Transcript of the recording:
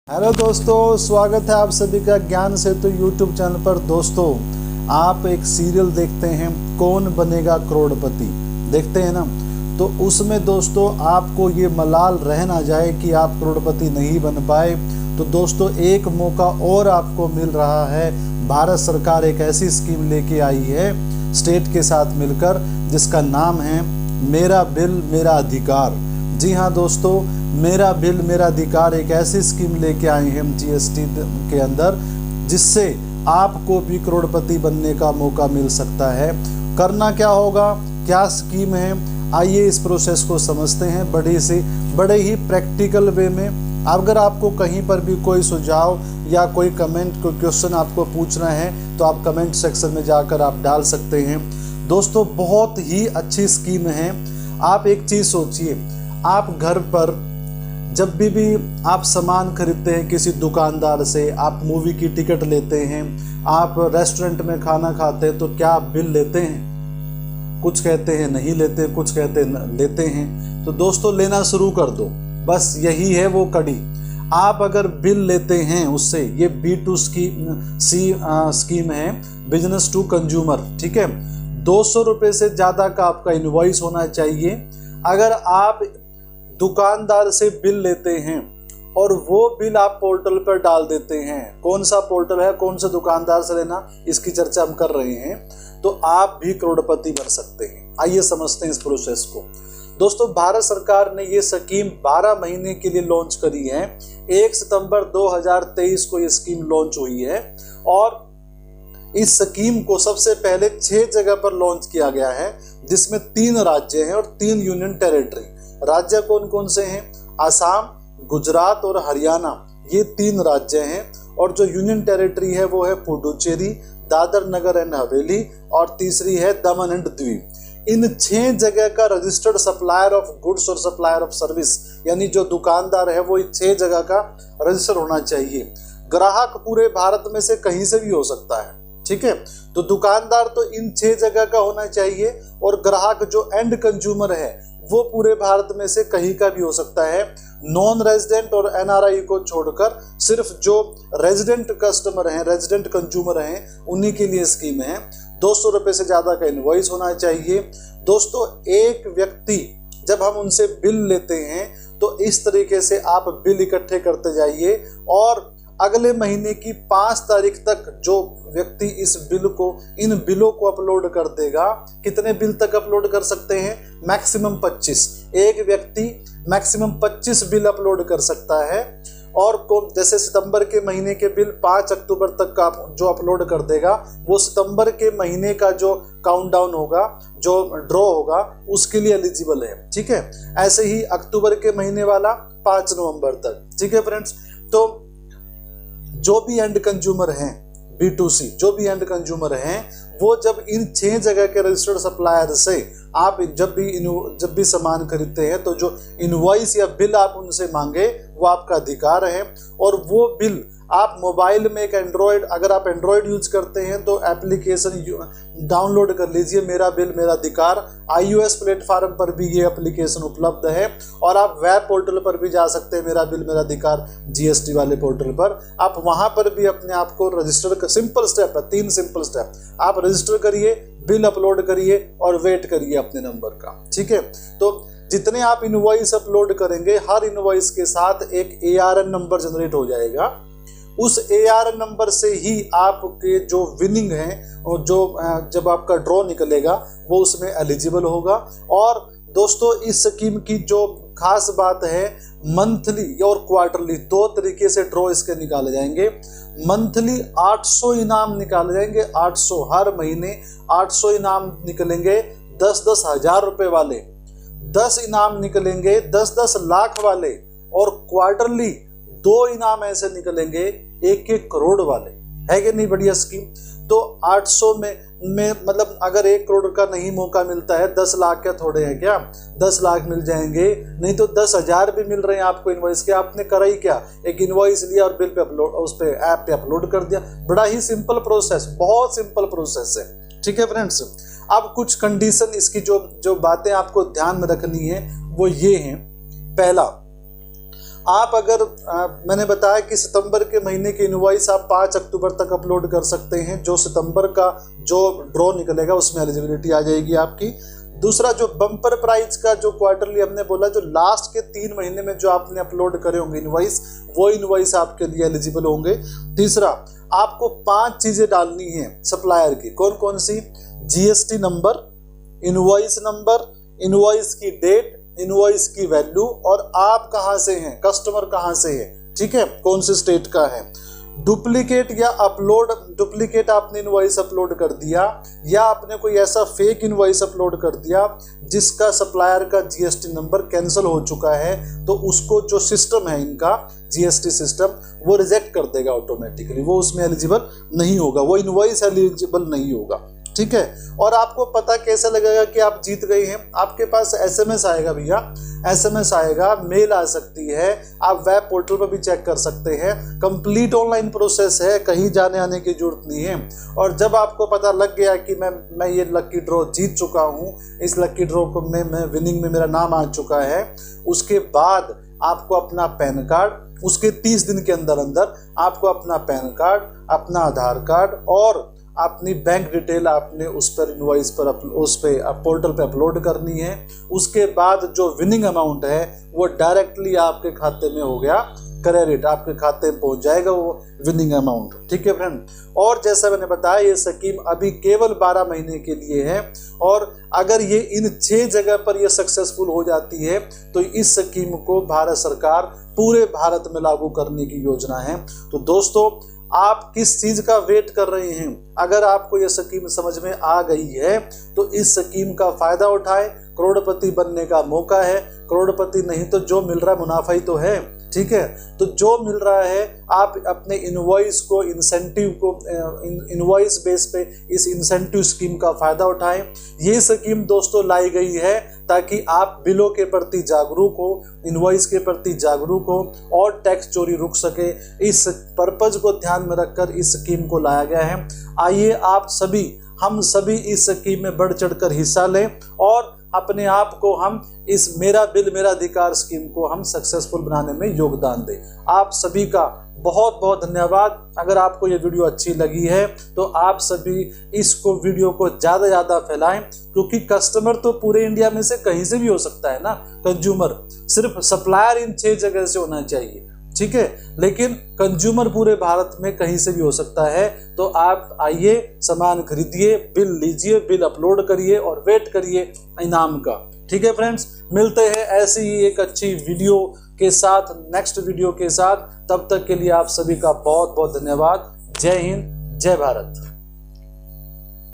Hello दोस्तों, स्वागत है आप सभी का ज्ञान सेतु यूट्यूब चैनल पर। दोस्तों, आप एक सीरियल देखते हैं, कौन बनेगा करोड़पति, देखते हैं ना। तो उसमें दोस्तों आपको ये मलाल रह ना जाए कि आप करोड़पति नहीं बन पाए। तो दोस्तों एक मौका और आपको मिल रहा है। भारत सरकार एक ऐसी स्कीम लेके आई है स्टेट के साथ मिलकर, जिसका नाम है मेरा बिल मेरा अधिकार। जी हाँ दोस्तों, मेरा बिल मेरा अधिकार एक ऐसी स्कीम लेके आए हैं हम जीएसटी के अंदर, जिससे आपको भी करोड़पति बनने का मौका मिल सकता है। करना क्या होगा, क्या स्कीम है, आइए इस प्रोसेस को समझते हैं बड़े ही प्रैक्टिकल वे में। अगर आपको कहीं पर भी कोई सुझाव या कोई कमेंट, कोई क्वेश्चन आपको पूछना है तो आप कमेंट सेक्शन में जाकर आप डाल सकते हैं। दोस्तों बहुत ही अच्छी स्कीम है। आप एक चीज़ सोचिए, आप घर पर जब भी आप सामान खरीदते हैं किसी दुकानदार से, आप मूवी की टिकट लेते हैं, आप रेस्टोरेंट में खाना खाते हैं, तो क्या आप बिल लेते हैं? कुछ कहते हैं नहीं लेते, कुछ कहते हैं लेते हैं। तो दोस्तों लेना शुरू कर दो, बस यही है वो कड़ी। आप अगर बिल लेते हैं उससे, ये B2C स्कीम है, बिजनेस टू कंज्यूमर, ठीक है। 200 रुपये से ज़्यादा का आपका इनवॉइस होना चाहिए। अगर आप दुकानदार से बिल लेते हैं और वो बिल आप पोर्टल पर डाल देते हैं, कौन सा पोर्टल है, कौन से दुकानदार से लेना, इसकी चर्चा हम कर रहे हैं, तो आप भी करोड़पति बन सकते हैं। आइए समझते हैं इस प्रोसेस को। दोस्तों भारत सरकार ने ये स्कीम 12 महीने के लिए लॉन्च करी है। 1 सितंबर 2023 को ये स्कीम लॉन्च हुई है और इस स्कीम को सबसे पहले 6 जगह पर लॉन्च किया गया है, जिसमें 3 राज्य हैं और 3 यूनियन टेरिटरी। राज्य कौन कौन से हैं? असम, गुजरात और हरियाणा, ये 3 राज्य हैं। और जो यूनियन टेरिटरी है वो है पुडुचेरी, दादर नगर एंड हवेली और तीसरी है दमन एंड द्वीप। इन 6 जगह का रजिस्टर्ड सप्लायर ऑफ गुड्स और सप्लायर ऑफ सर्विस, यानी जो दुकानदार है वो 6 जगह का रजिस्टर होना चाहिए। ग्राहक पूरे भारत में से कहीं से भी हो सकता है, ठीक है। तो दुकानदार तो इन 6 जगह का होना चाहिए और ग्राहक जो एंड कंज्यूमर है वो पूरे भारत में से कहीं का भी हो सकता है। नॉन रेजिडेंट और एनआरआई को छोड़कर सिर्फ जो रेजिडेंट कस्टमर हैं, रेजिडेंट कंज्यूमर हैं, उन्हीं के लिए स्कीम है। 200 रुपये से ज़्यादा का इनवॉइस होना चाहिए। दोस्तों एक व्यक्ति जब हम उनसे बिल लेते हैं तो इस तरीके से आप बिल इकट्ठे करते जाइए और अगले महीने की 5 तारीख तक जो व्यक्ति इन बिलों को अपलोड कर देगा, कितने बिल तक अपलोड कर सकते हैं? मैक्सिमम 25। एक व्यक्ति मैक्सिमम 25 बिल अपलोड कर सकता है। और जैसे सितंबर के महीने के बिल 5 अक्टूबर तक का जो अपलोड कर देगा, वो सितंबर के महीने का जो काउंटडाउन होगा, जो ड्रॉ होगा, उसके लिए एलिजिबल है, ठीक है। ऐसे ही अक्टूबर के महीने वाला 5 नवंबर तक, ठीक है फ्रेंड्स। तो जो भी एंड कंज्यूमर हैं, B2C जो भी एंड कंज्यूमर हैं, वो जब इन 6 जगह के रजिस्टर्ड सप्लायर से आप जब भी सामान खरीदते हैं, तो जो इनवॉइस या बिल आप उनसे मांगे वो आपका अधिकार है। और वो बिल आप मोबाइल में एक अगर आप एंड्रॉयड यूज करते हैं तो एप्लीकेशन डाउनलोड कर लीजिए, मेरा बिल मेरा अधिकार। iOS प्लेटफॉर्म पर भी ये एप्लीकेशन उपलब्ध है और आप वेब पोर्टल पर भी जा सकते हैं, मेरा बिल मेरा अधिकार GST वाले पोर्टल पर। आप वहां पर भी अपने आप को रजिस्टर कर, सिंपल स्टेप है, 3 सिंपल स्टेप। आप रजिस्टर करिए, बिल अपलोड करिए और वेट करिए अपने नंबर का, ठीक है। तो जितने आप इनवॉइस अपलोड करेंगे, हर इनवॉइस के साथ एक ARN नंबर जनरेट हो जाएगा। उस ARN नंबर से ही आपके जो विनिंग है और जो जब आपका ड्रॉ निकलेगा वो उसमें एलिजिबल होगा। और दोस्तों इस स्कीम की जो खास बात है, मंथली और क्वार्टरली 2 तरीके से ड्रॉ इसके निकाले जाएंगे। मंथली 800 इनाम निकाले जाएंगे, 800 हर महीने 800 इनाम निकलेंगे 10-10 हज़ार रुपये वाले, 10 इनाम निकलेंगे 10-10 लाख वाले, और क्वार्टरली 2 इनाम ऐसे निकलेंगे 1-1 करोड़ वाले। है कि नहीं बढ़िया स्कीम? तो 800 में मतलब अगर 1 करोड़ का नहीं मौका मिलता है, 10 लाख क्या थोड़े हैं क्या? 10 लाख मिल जाएंगे, नहीं तो 10,000 भी मिल रहे हैं आपको इनवॉइस के। आपने करा ही क्या, एक इनवॉइस लिया और बिल पे अपलोड, उस पे ऐप पे अपलोड कर दिया। बड़ा ही सिंपल प्रोसेस, बहुत सिंपल प्रोसेस है, ठीक है फ्रेंड्स। अब कुछ कंडीशन, इसकी जो बातें आपको ध्यान में रखनी है वो ये हैं। पहला, आप अगर मैंने बताया कि सितंबर के महीने की इनवॉइस आप 5 अक्टूबर तक अपलोड कर सकते हैं। जो सितंबर का जो ड्रॉ निकलेगा उसमें एलिजिबिलिटी आ जाएगी आपकी। दूसरा, जो बम्पर प्राइस का जो क्वार्टरली हमने बोला, जो लास्ट के 3 महीने में जो आपने अपलोड करे होंगे इनवॉइस, वो इनवॉइस आपके लिए एलिजिबल होंगे। तीसरा, आपको 5 चीज़ें डालनी है सप्लायर की। कौन कौन सी? GST number, invoice number, invoice की डेट, इनवॉइस की वैल्यू और आप कहाँ से हैं, कस्टमर कहाँ से है, ठीक है, कौन से स्टेट का है। डुप्लीकेट या अपलोड, डुप्लीकेट आपने इनवॉइस अपलोड कर दिया या आपने कोई ऐसा फेक इनवॉइस अपलोड कर दिया जिसका सप्लायर का जीएसटी नंबर कैंसिल हो चुका है, तो उसको जो सिस्टम है इनका जीएसटी सिस्टम, वो रिजेक्ट कर देगा ऑटोमेटिकली, वो उसमें एलिजिबल नहीं होगा, वो इनवॉइस एलिजिबल नहीं होगा, ठीक है। और आपको पता कैसे लगेगा कि आप जीत गए हैं? आपके पास एसएमएस आएगा भैया, एसएमएस आएगा, मेल आ सकती है, आप वेब पोर्टल पर भी चेक कर सकते हैं। कंप्लीट ऑनलाइन प्रोसेस है, कहीं जाने आने की जरूरत नहीं है। और जब आपको पता लग गया कि मैं ये लकी ड्रॉ जीत चुका हूँ, इस लकी ड्रॉ को मैं विनिंग में मेरा नाम आ चुका है, उसके बाद आपको अपना पैन कार्ड, उसके 30 दिन के अंदर अंदर आपको अपना पैन कार्ड, अपना आधार कार्ड और अपनी बैंक डिटेल आपने उस पर इनवॉइस पर उस पे पोर्टल पे अपलोड करनी है। उसके बाद जो विनिंग अमाउंट है वो डायरेक्टली आपके खाते में हो गया क्रेडिट, आपके खाते में पहुंच जाएगा वो विनिंग अमाउंट, ठीक है फ्रेंड। और जैसा मैंने बताया, ये स्कीम अभी केवल 12 महीने के लिए है और अगर ये इन 6 जगह पर ये सक्सेसफुल हो जाती है तो इस स्कीम को भारत सरकार पूरे भारत में लागू करने की योजना है। तो दोस्तों, आप किस चीज का वेट कर रहे हैं? अगर आपको यह स्कीम समझ में आ गई है तो इस स्कीम का फायदा उठाएं, करोड़पति बनने का मौका है। करोड़पति नहीं तो जो मिल रहा है मुनाफा ही तो है, ठीक है। तो जो मिल रहा है आप अपने इनवॉइस को, इंसेंटिव को, इनवॉइस बेस पे इस इंसेंटिव स्कीम का फायदा उठाएं। ये स्कीम दोस्तों लाई गई है ताकि आप बिलों के प्रति जागरूक हो, इनवॉइस के प्रति जागरूक हो और टैक्स चोरी रुक सके। इस पर्पज को ध्यान में रखकर इस स्कीम को लाया गया है। आइए आप सभी, हम सभी इस स्कीम में बढ़ चढ़कर हिस्सा लें और अपने आप को हम इस मेरा बिल मेरा अधिकार स्कीम को हम सक्सेसफुल बनाने में योगदान दें। आप सभी का बहुत बहुत धन्यवाद। अगर आपको ये वीडियो अच्छी लगी है तो आप सभी इसको वीडियो को ज़्यादा ज़्यादा फैलाएं, क्योंकि कस्टमर तो पूरे इंडिया में से कहीं से भी हो सकता है ना, कंज्यूमर सिर्फ सप्लायर इन 6 जगह से होना चाहिए, ठीक है, लेकिन कंज्यूमर पूरे भारत में कहीं से भी हो सकता है। तो आप आइए, सामान खरीदिए, बिल लीजिए, बिल अपलोड करिए और वेट करिए इनाम का, ठीक है फ्रेंड्स। मिलते हैं ऐसी ही एक अच्छी वीडियो के साथ, नेक्स्ट वीडियो के साथ। तब तक के लिए आप सभी का बहुत बहुत धन्यवाद। जय हिंद, जय भारत।